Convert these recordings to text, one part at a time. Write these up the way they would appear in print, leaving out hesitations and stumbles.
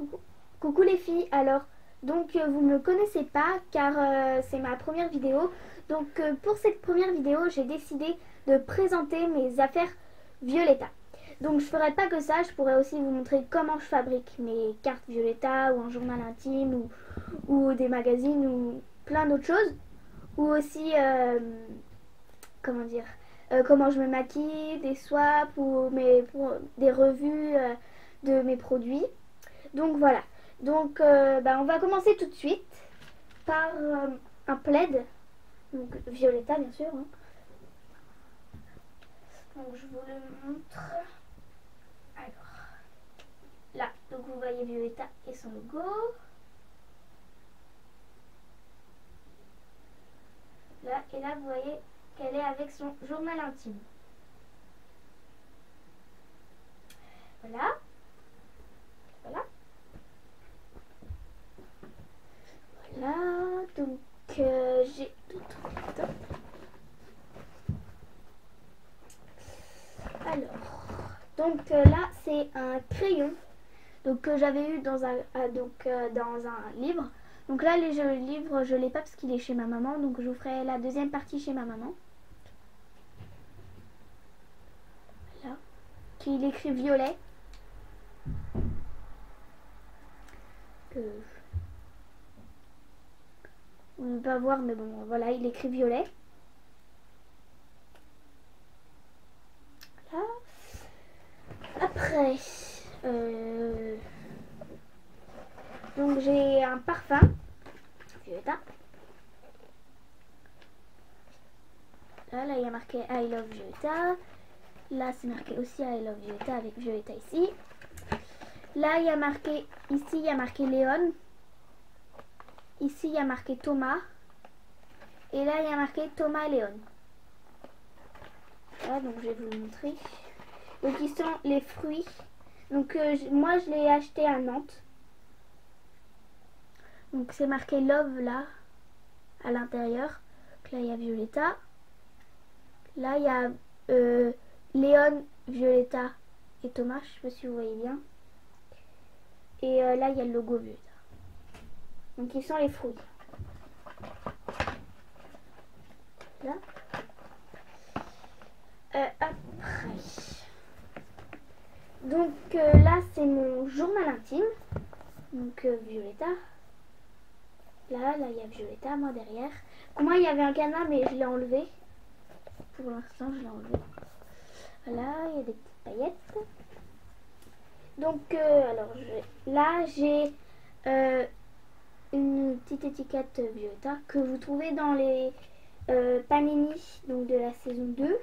Coucou. Coucou les filles, alors vous ne me connaissez pas car c'est ma première vidéo. Pour cette première vidéo j'ai décidé de présenter mes affaires Violetta. Donc je ferai pas que ça, je pourrais aussi vous montrer comment je fabrique mes cartes Violetta ou un journal intime ou des magazines ou plein d'autres choses. Ou aussi comment dire comment je me maquille, des swaps ou pour des revues de mes produits. Donc voilà. On va commencer tout de suite par un plaid. Donc Violetta bien sûr. Hein. Donc je vous le montre. Alors là, donc vous voyez Violetta et son logo. Là et là vous voyez qu'elle est avec son journal intime. Voilà. Voilà. Voilà. J'ai d'autres. Alors, là c'est un crayon que j'avais eu dans dans un livre. Donc là le livre je l'ai pas parce qu'il est chez ma maman, donc je vous ferai la deuxième partie chez ma maman. Là, qui écrit violet. On ne peut pas voir mais bon voilà, il écrit violet. Là. Après donc j'ai un parfum Violetta. Là il y a marqué I love Violetta. Là c'est marqué aussi I love Violetta avec Violetta ici. Là il y a marqué, ici il y a marqué Léon. Ici il y a marqué Thomas. Et là il y a marqué Thomas et Léon. Là donc je vais vous le montrer. Donc ils sont les fruits. Donc moi je l'ai acheté à Nantes. Donc c'est marqué Love là à l'intérieur. Là il y a Violetta. Là il y a Léon, Violetta et Thomas. Je sais pas si vous voyez bien. Et là il y a le logo Violetta. Donc ils sont les fruits. Là. Après. Donc là c'est mon journal intime. Donc Violetta. Là il y a Violetta, moi derrière. Moi il y avait un canard mais je l'ai enlevé. Pour l'instant je l'ai enlevé. Voilà, il y a des petites paillettes. Donc là j'ai une petite étiquette Violetta que vous trouvez dans les Panini donc de la saison 2.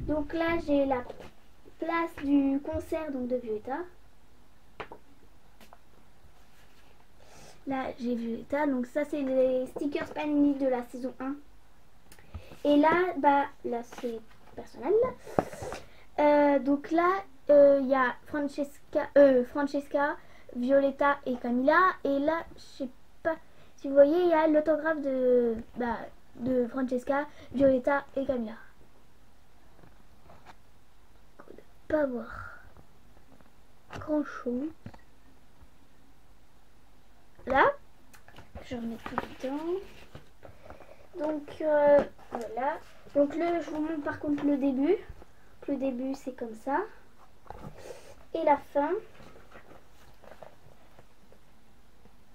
Donc là j'ai la place du concert donc de Violetta. Là j'ai Violetta, donc ça c'est les stickers Panini de la saison 1. Et là là c'est personnel. Donc là il y a Francesca, Violetta et Camilla. Et là je sais pas si vous voyez, il y a l'autographe de Francesca, Violetta et Camilla. On ne peut pas voir grand chose. Là je remets tout dedans. Donc voilà. Donc je vous montre par contre le début. Le début c'est comme ça. Et la fin.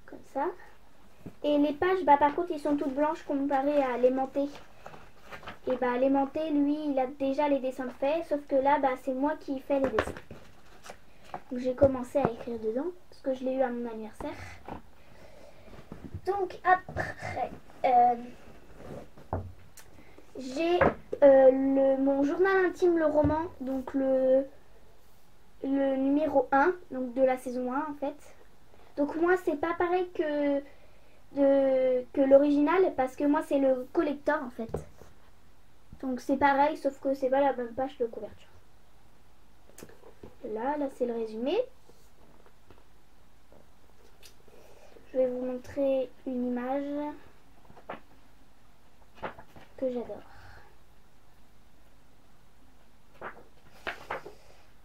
Comme ça. Et les pages, par contre, ils sont toutes blanches comparées à l'aimanté. Et l'aimanté, lui, il a déjà les dessins faits. Sauf que là, c'est moi qui fais les dessins. Donc j'ai commencé à écrire dedans. Parce que je l'ai eu à mon anniversaire. Donc après, j'ai mon journal intime, le roman. Donc le numéro 1. Donc de la saison 1 en fait. Donc moi, c'est pas pareil que l'original parce que moi c'est le collector en fait. Donc c'est pareil sauf que c'est pas la bonne page de couverture. Là c'est le résumé. Je vais vous montrer une image que j'adore.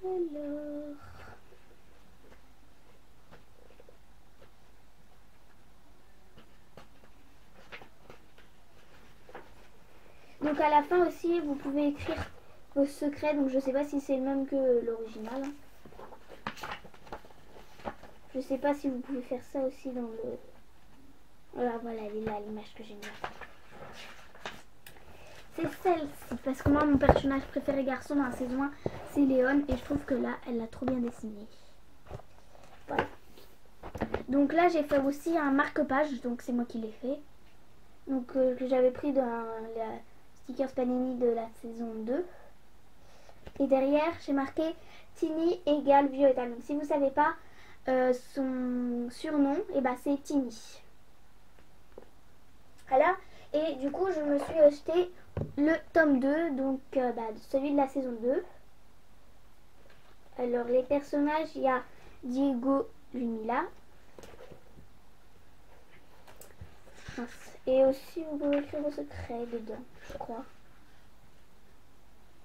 Alors donc à la fin aussi, vous pouvez écrire vos secrets. Donc je sais pas si c'est le même que l'original. Je sais pas si vous pouvez faire ça aussi dans le... Voilà, elle est là, l'image que j'ai mise. C'est celle-ci, parce que moi, mon personnage préféré garçon dans la saison 1, c'est Léon. Et je trouve que là, elle l'a trop bien dessiné. Voilà. Donc là, j'ai fait aussi un marque-page. Donc c'est moi qui l'ai fait. Donc que j'avais pris dans la stickers Panini de la saison 2. Et derrière, j'ai marqué Tini égale Violetta. Donc si vous ne savez pas, son surnom, c'est Tini. Voilà. Et du coup, je me suis acheté le tome 2, donc celui de la saison 2. Alors, les personnages, il y a Diego Lunila. Et aussi, vous pouvez écrire vos secrets dedans, je crois.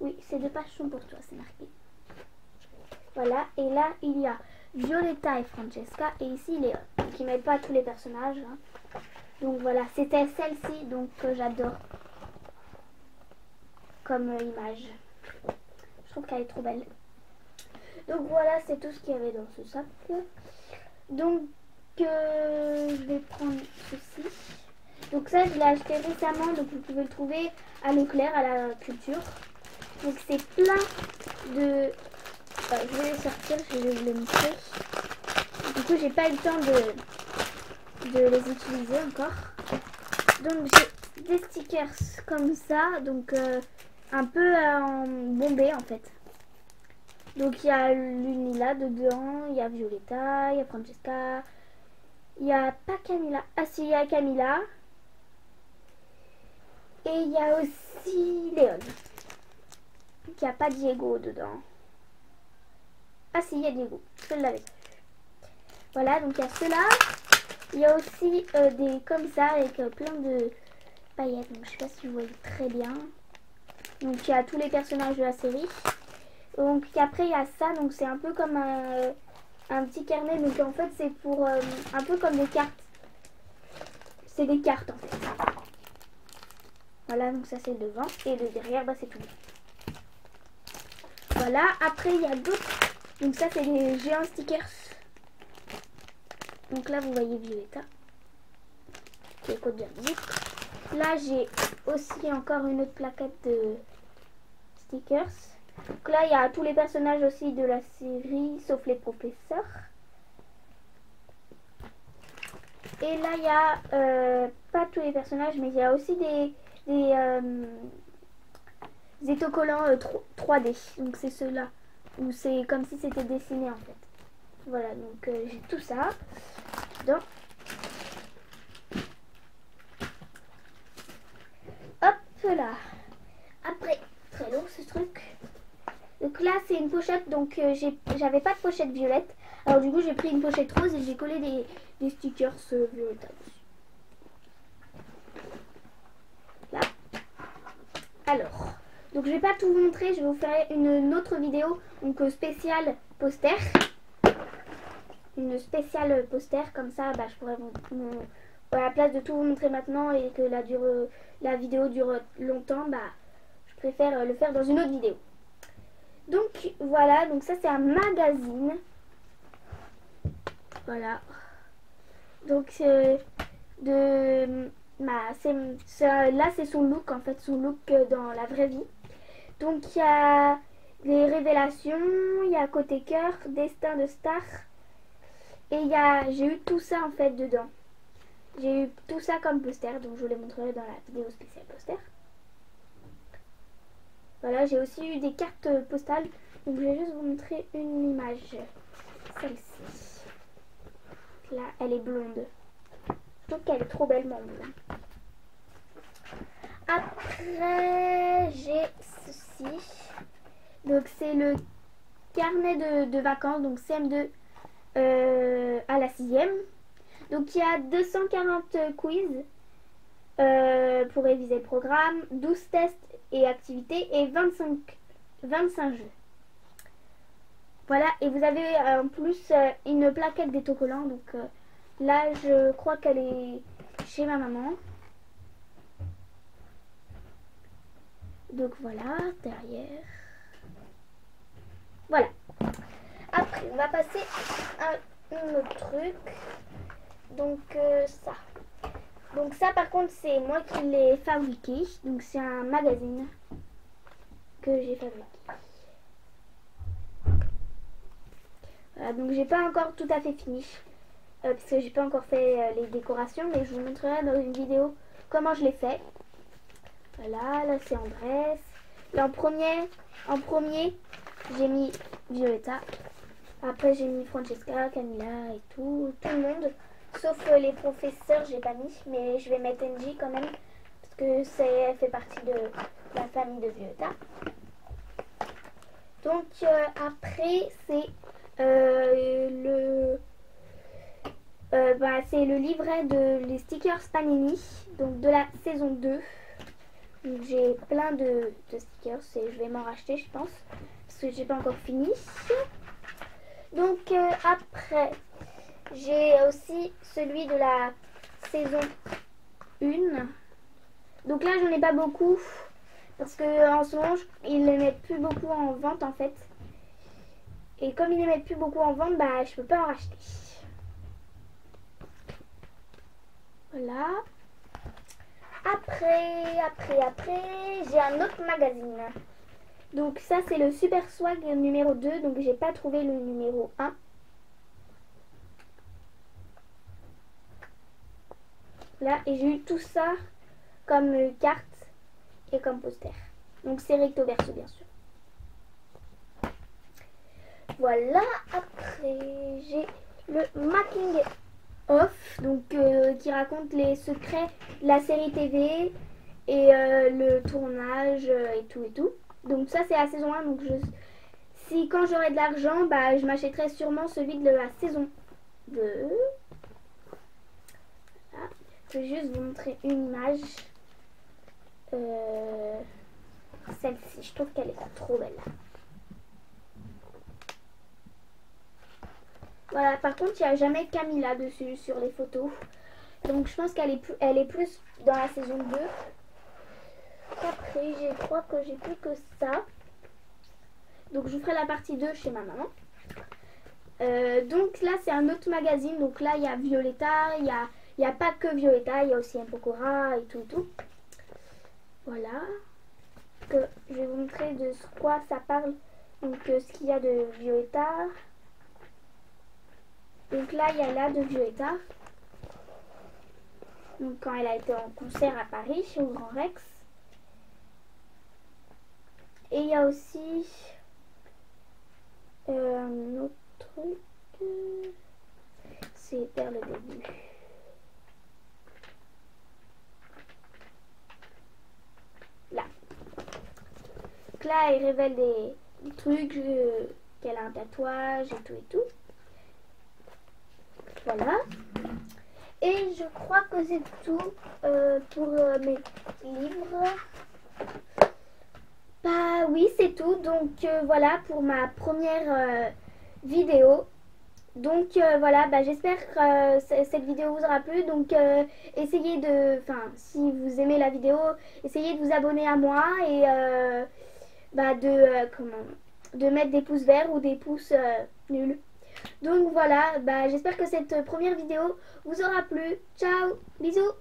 Oui, ces 2 pages sont pour toi, c'est marqué. Voilà, et là, il y a Violetta et Francesca, et ici, Léon. Donc, ils ne mettent pas tous les personnages. Hein. Donc, voilà, c'était celle-ci, donc, que j'adore comme image. Je trouve qu'elle est trop belle. Donc, voilà, c'est tout ce qu'il y avait dans ce sac. Donc, je vais prendre ceci. Donc, ça, je l'ai acheté récemment, donc vous pouvez le trouver à Leclerc, à la culture. Donc, c'est plein de... je vais les sortir, je vais les montrer. Du coup, j'ai pas eu le temps de les utiliser encore. Donc, j'ai des stickers comme ça, donc un peu en bombé en fait. Donc, il y a Lunila dedans, il y a Violetta, il y a Francesca, il n'y a pas Camilla. Ah si, il y a Camilla. Et il y a aussi Léon. Il n'y a pas Diego dedans. Ah si, il y a Diego. Je l'avais. Voilà, donc il y a ceux-là. Il y a aussi des comme ça avec plein de paillettes. Donc je sais pas si vous voyez très bien. Donc il y a tous les personnages de la série. Donc après il y a ça. Donc c'est un peu comme un petit carnet. Donc en fait c'est pour un peu comme des cartes. C'est des cartes en fait. Voilà, donc ça c'est le devant. Et le derrière, c'est tout. Voilà, après il y a d'autres. Donc ça c'est des géants stickers. Donc là vous voyez Violetta. Qui est code bien musique. Là j'ai aussi encore une autre plaquette de stickers. Donc là il y a tous les personnages aussi de la série, sauf les professeurs. Et là il y a pas tous les personnages, mais il y a aussi des autocollants 3D. Donc c'est ceux-là. Où c'est comme si c'était dessiné en fait. Voilà, donc j'ai tout ça. Donc, hop là. Après, très long ce truc. Donc là c'est une pochette. Donc j'avais pas de pochette violette. Alors du coup j'ai pris une pochette rose et j'ai collé des stickers violettes. Là. Alors. Donc je vais pas tout vous montrer, je vais vous faire une autre vidéo, donc spéciale poster. Une spéciale poster, comme ça je pourrais à la place de tout vous montrer maintenant et que la vidéo dure longtemps, je préfère le faire dans une autre vidéo. Donc voilà, donc ça c'est un magazine. Voilà. Donc là c'est son look en fait, son look dans la vraie vie. Donc il y a les révélations, il y a côté cœur, destin de star. Et j'ai eu tout ça en fait dedans. J'ai eu tout ça comme poster, donc je vous les montrerai dans la vidéo spéciale poster. Voilà, j'ai aussi eu des cartes postales, donc je vais juste vous montrer une image. Celle-ci. Là, elle est blonde. Je trouve qu'elle est trop belle, mon blonde. Après, j'ai ceci. Donc, c'est le carnet de vacances, donc CM2 à la 6e. Donc, il y a 240 quiz pour réviser le programme, 12 tests et activités et 25 jeux. Voilà, et vous avez en plus une plaquette d'autocollants. Donc, là, je crois qu'elle est chez ma maman. Donc voilà, derrière. Voilà. Après, on va passer à un autre truc. Donc ça. Donc ça par contre c'est moi qui l'ai fabriqué. Donc c'est un magazine que j'ai fabriqué. Voilà, donc j'ai pas encore tout à fait fini. Parce que j'ai pas encore fait les décorations. Mais je vous montrerai dans une vidéo comment je l'ai fait. Voilà, là c'est Andrés. Là en premier j'ai mis Violetta. Après j'ai mis Francesca, Camilla et tout le monde. Sauf les professeurs, j'ai pas mis, mais je vais mettre Angie quand même, parce que elle fait partie de la famille de Violetta. Donc après c'est c'est le livret de les stickers Panini, donc de la saison 2. Donc j'ai plein de stickers et je vais m'en racheter je pense, parce que j'ai pas encore fini. Donc après j'ai aussi celui de la saison 1. Donc là j'en ai pas beaucoup parce que en ce moment ils les mettent plus beaucoup en vente en fait. Et comme ils les mettent plus beaucoup en vente, bah je peux pas en racheter. Voilà. Après, j'ai un autre magazine. Donc ça c'est le Super Swag numéro 2. Donc j'ai pas trouvé le numéro 1. Là, et j'ai eu tout ça comme carte et comme poster. Donc c'est recto verso bien sûr. Voilà, après j'ai le making of, donc qui raconte les secrets de la série TV et le tournage et tout. Donc ça c'est la saison 1, donc si quand j'aurai de l'argent, bah je m'achèterai sûrement celui de la saison 2. Voilà. Je vais juste vous montrer une image. Celle-ci, je trouve qu'elle est trop belle. Voilà, par contre, il n'y a jamais Camilla dessus sur les photos. Donc, je pense qu'elle est plus dans la saison 2. Après, je crois que j'ai plus que ça. Donc, je vous ferai la partie 2 chez ma maman. Donc, là, c'est un autre magazine. Donc, là, il y a Violetta. Il n'y a pas que Violetta. Il y a aussi Pokora et tout. Voilà. Que je vais vous montrer de quoi ça parle. Donc, ce qu'il y a de Violetta. Donc là, il y a là de Violetta. Donc quand elle a été en concert à Paris, au Grand Rex. Et il y a aussi un autre truc. C'est vers le début. Là. Donc là, elle révèle des trucs, qu'elle a un tatouage et tout. Voilà. Et je crois que c'est tout pour mes livres. Bah oui, c'est tout. Donc voilà pour ma première vidéo. Donc voilà, bah, j'espère que cette vidéo vous aura plu. Donc essayez si vous aimez la vidéo, essayez de vous abonner à moi et de mettre des pouces verts ou des pouces nuls. Donc voilà, bah, j'espère que cette première vidéo vous aura plu. Ciao, bisous.